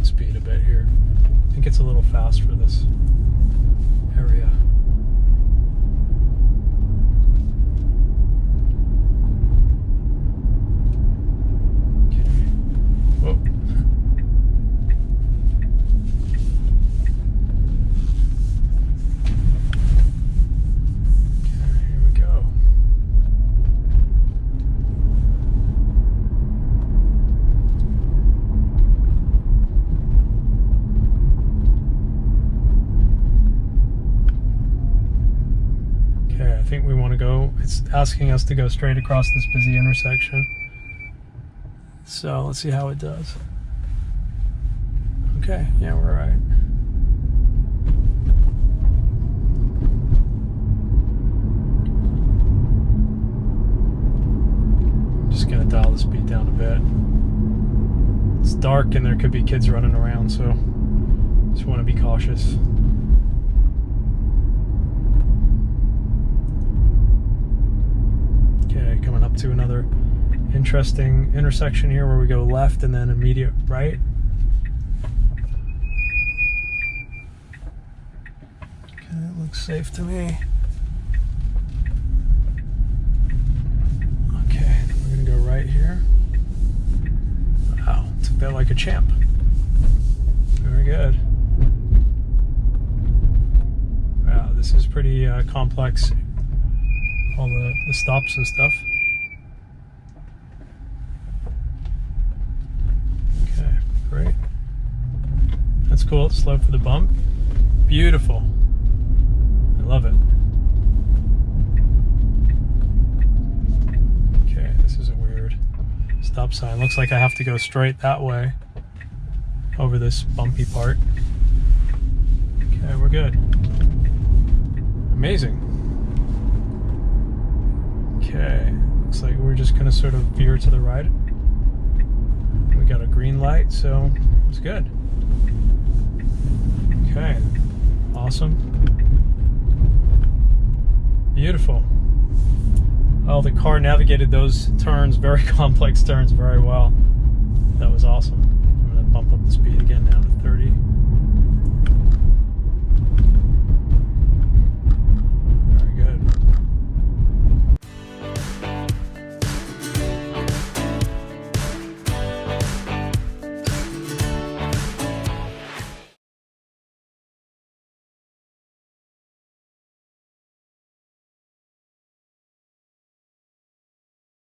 the speed a bit here. I think it's a little fast for this area. Whoa. Okay, here we go. Okay, I think we want to go. It's asking us to go straight across this busy intersection. So let's see how it does. Okay, yeah, we're all right. I'm just gonna dial the speed down a bit. It's dark and there could be kids running around, so just want to be cautious. Okay, coming up to another interesting intersection here where we go left and then immediate right. Okay, it looks safe to me. Okay, we're gonna go right here. Wow, took that like a champ. Very good. Wow, this is pretty complex. All the stops and stuff. Great. That's cool. It's slow for the bump. Beautiful. I love it. Okay, this is a weird stop sign. Looks like I have to go straight that way over this bumpy part. Okay, we're good. Amazing. Okay, looks like we're just gonna sort of veer to the right. We got a green light, so it's good. Okay, awesome. Beautiful. Oh, the car navigated those turns, very complex turns, very well. That was awesome. I'm gonna bump up the speed again now to